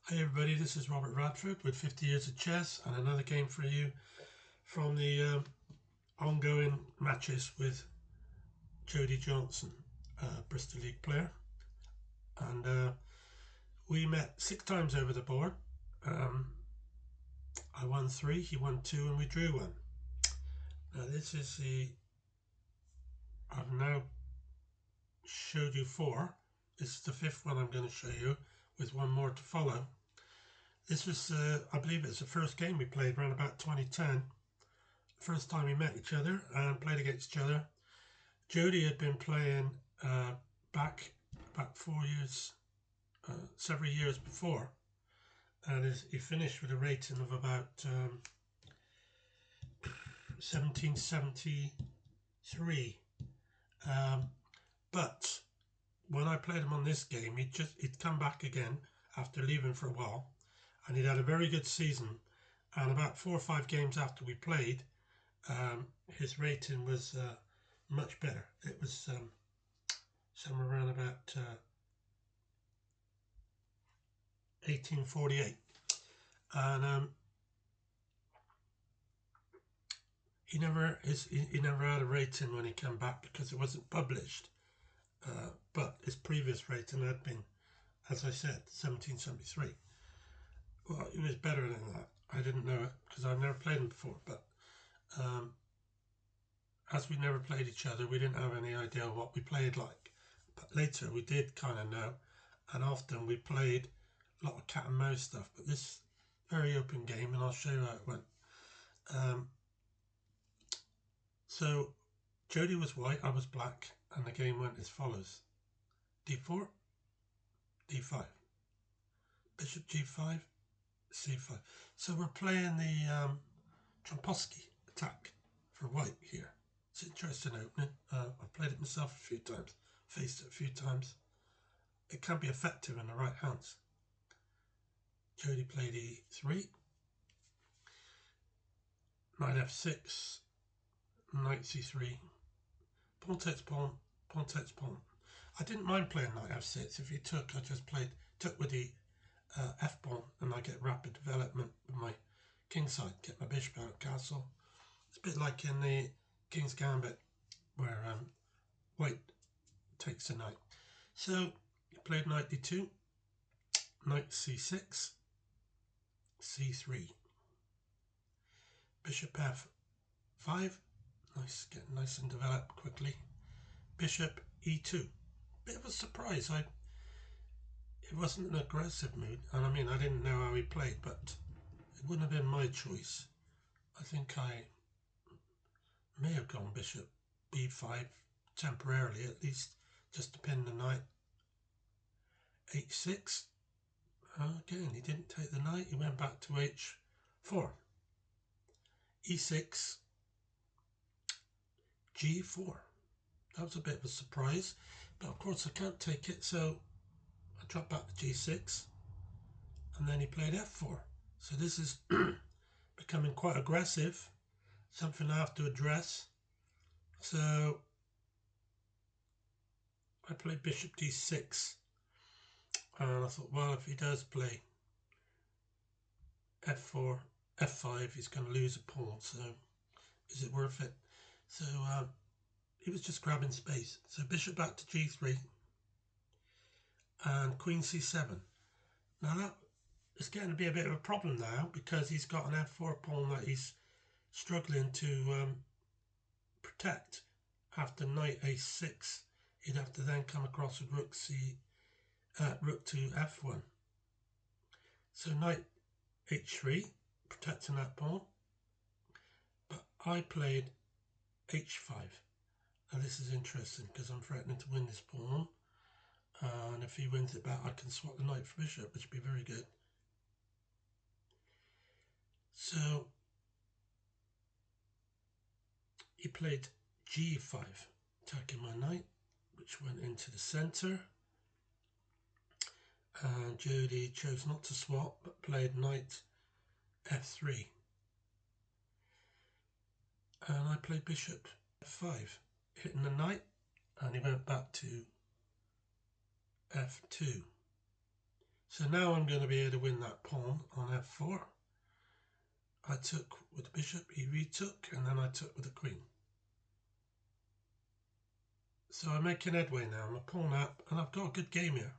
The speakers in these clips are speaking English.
Hi everybody, this is Robert Radford with 50 Years of Chess and another game for you from the ongoing matches with Jody Johnson, Bristol League player. And we met 6 times over the board. I won 3, he won 2, and we drew 1. Now this is I've now showed you 4. This is the 5th one I'm going to show you with 1 more to follow. This was, I believe it's the first game we played around about 2010. First time we met each other and played against each other. Jody had been playing back about 4 years, several years before, and he finished with a rating of about 1773. But when I played him on this game, he'd come back again after leaving for a while, and he'd had a very good season. And about 4 or 5 games after we played, his rating was much better. It was somewhere around about 1848, and he never had a rating when he came back because it wasn't published. But his previous rating had been, as I said, 1773. Well, he was better than that. I didn't know it because I've never played him before, but as we never played each other, we didn't have any idea what we played like. But later we did kind of know, and often we played a lot of cat and mouse stuff. But this very open game, and I'll show you how it went. So Jody was white, I was black, and the game went as follows: d4, d5, bishop g5, c5. So we're playing the Tromposky attack for white here. It's an interesting opening. I've played it myself a few times, faced it a few times. It can be effective in the right hands. Jody played e3, knight f6, knight c3, pawn takes pawn, pawn takes pawn. I didn't mind playing knight f6. If he took, I just took with the f pawn, and I get rapid development with my king side, get my bishop out of castle. It's a bit like in the King's Gambit, where white takes a knight. So he played knight d2, knight c6, c3, bishop f5. Nice, getting nice and developed quickly. Bishop e2. Bit of a surprise. It wasn't an aggressive move, and I mean I didn't know how he played, but it wouldn't have been my choice. I think I may have gone bishop b5 temporarily, at least, just to pin the knight. h6. Again, he didn't take the knight. He went back to h4. e6. g4. That was a bit of a surprise, but of course I can't take it, so I dropped back to g6, and then he played f4. So this is becoming quite aggressive, something I have to address. So I played bishop d6, and I thought, well, if he does play f4, f5, he's going to lose a pawn, so is it worth it? So he was just grabbing space. So bishop back to g3 and queen c7. Now that is getting to be a bit of a problem now, because he's got an f4 pawn that he's struggling to protect. After knight a6, he'd have to then come across with rook to f1. So knight h3, protecting that pawn. But I played h5. Now this is interesting because I'm threatening to win this pawn, and if he wins it back, I can swap the knight for bishop, which would be very good. So he played g5, attacking my knight, which went into the center. And Jody chose not to swap, but played knight f3. And I played bishop f5, hitting the knight, and he went back to f2. So now I'm going to be able to win that pawn on f4. I took with the bishop, he retook, and then I took with the queen. So I'm making headway now. I'm a pawn up, and I've got a good game here.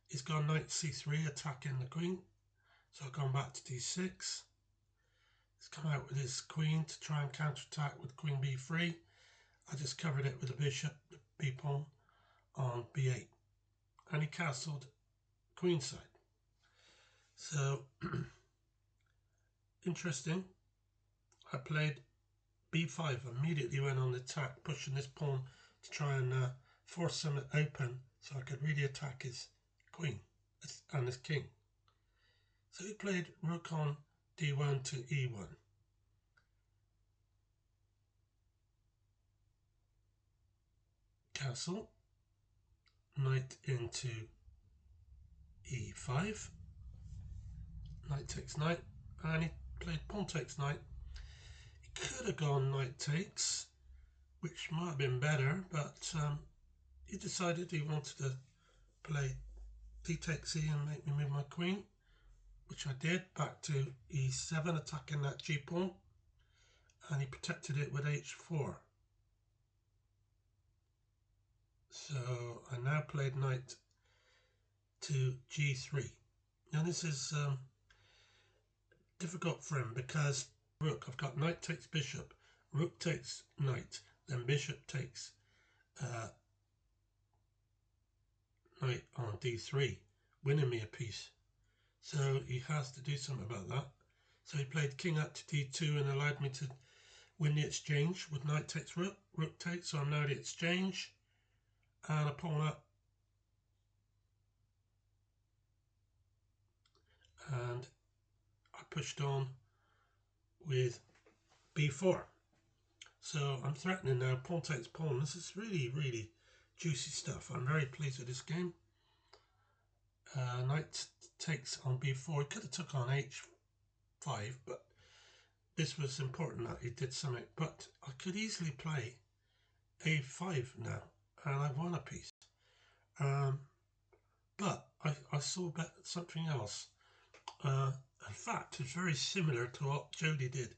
He's gone knight c3, attacking the queen. So I've gone back to d6. He's come out with his queen to try and counterattack with queen b3. I just covered it with the bishop, the b pawn, on b8. And he castled queenside. So, interesting. I played b5, immediately went on the attack, pushing this pawn to try and force him open so I could really attack his queen and his king. So he played rook on d1 to e1. Castle, knight into e5, knight takes knight, and he played pawn takes knight. He could have gone knight takes, which might have been better, but he decided he wanted to play d takes e and make me move my queen, which I did, back to e7, attacking that g pawn, and he protected it with h4. So I now played knight to g3. Now this is difficult for him because rook, I've got knight takes bishop, rook takes knight, then bishop takes knight on d3, winning me a piece. So he has to do something about that. So he played king up to d2 and allowed me to win the exchange with knight takes rook, rook takes, so I'm now at the exchange, and a pawn up, and I pushed on with b4. So I'm threatening now, pawn takes pawn. This is really, really juicy stuff. I'm very pleased with this game. Knight takes on b4. He could have took on h5, but this was important that he did something. But I could easily play a5 now, and I won a piece. But I saw something else. In fact, it's very similar to what Jody did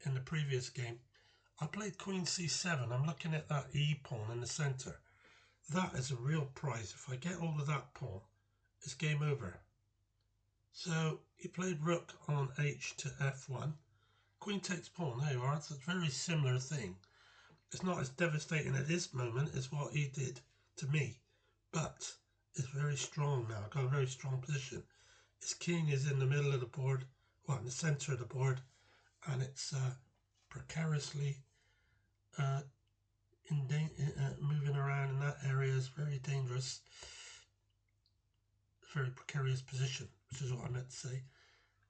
in the previous game. I played queen c7. I'm looking at that e pawn in the centre. That is a real prize. If I get hold of that pawn, it's game over. So he played rook on h to f1. Queen takes pawn. There you are. It's a very similar thing. It's not as devastating at this moment as what he did to me, but it's very strong now. I've got a very strong position. His king is in the middle of the board, well, in the centre of the board, and it's precariously moving around in that area is very dangerous. Very precarious position, which is what I meant to say.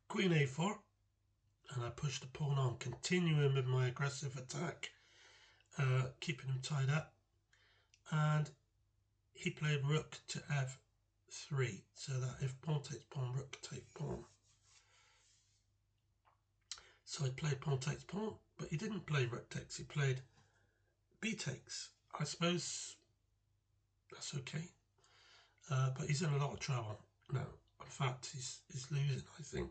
Queen a4, and I push the pawn on, continuing with my aggressive attack, keeping him tied up, and he played rook to f3, so that if pawn takes pawn, rook take pawn. So I played pawn takes pawn, but he didn't play rook takes, he played b takes. I suppose that's okay, but he's in a lot of trouble now. In fact, he's losing, I think.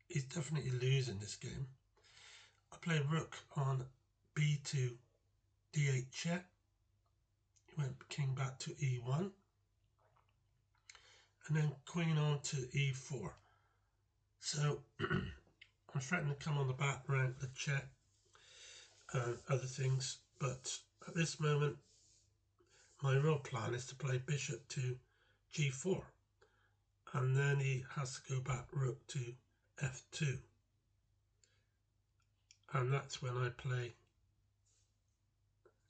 He's definitely losing this game. I played rook on b2, d8 check. He went king back to e1. And then queen on to e4. So I'm threatening to come on the back rank with check and other things. But at this moment, my real plan is to play bishop to g4. And then he has to go back rook to f2. And that's when I play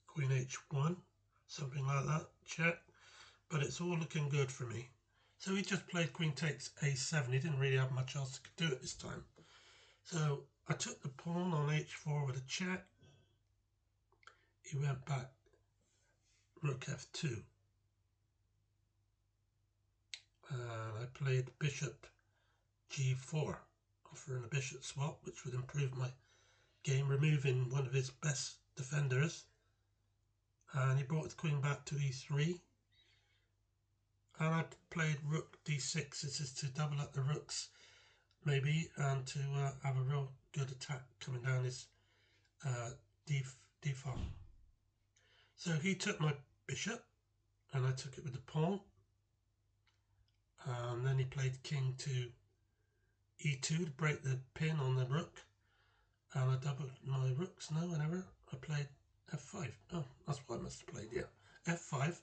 queen h1, something like that, check. But it's all looking good for me. So he just played queen takes a7. He didn't really have much else to do at this time. So I took the pawn on h4 with a check. He went back rook f2. And I played bishop g4, offering a bishop swap, which would improve my game, removing one of his best defenders. And he brought the queen back to e3. and I played rook d6. This is to double up the rooks, maybe, and to have a real good attack coming down his d5. So he took my bishop, and I took it with the pawn. And then he played king to e2 to break the pin on the rook. And I doubled my rooks. No, whenever I played f5. Oh, that's what I must have played, yeah. f5.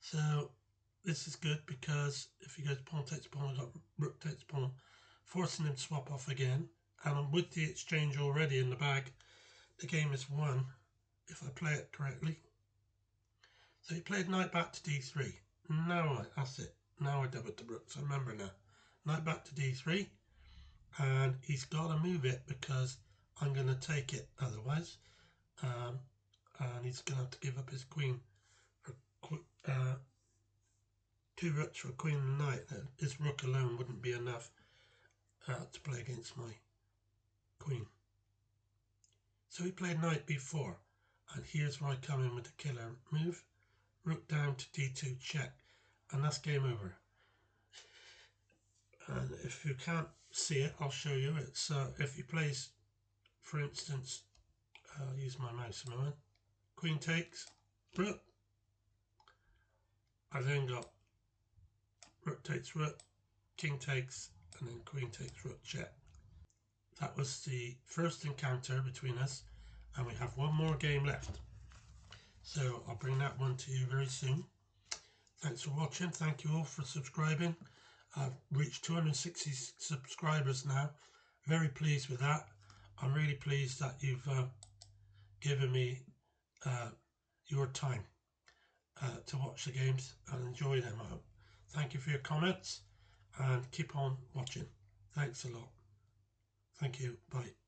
So this is good because if he goes pawn takes pawn, I got rook takes pawn, forcing him to swap off again. And I'm with the exchange already in the bag. The game is won if I play it correctly. So he played knight back to d3. Now that's it. Now I doubled the rooks. I remember now. Knight back to d3. And he's got to move it because I'm going to take it otherwise. And he's going to have to give up his queen for 2 rooks for a queen and a knight. His rook alone wouldn't be enough to play against my queen. So he played knight b4. And here's where I come in with the killer move. Rook down to d2 check. And that's game over. And if you can't see it, I'll show you. It's if he plays, for instance, I'll use my mouse a moment. Queen takes, rook. I then got rook takes rook, king takes, and then queen takes rook check. That was the first encounter between us, and we have one more game left. So I'll bring that one to you very soon. Thanks for watching. Thank you all for subscribing. I've reached 260 subscribers now. Very pleased with that. I'm really pleased that you've given me your time to watch the games and enjoy them. Thank you for your comments and keep on watching. Thanks a lot. Thank you. Bye.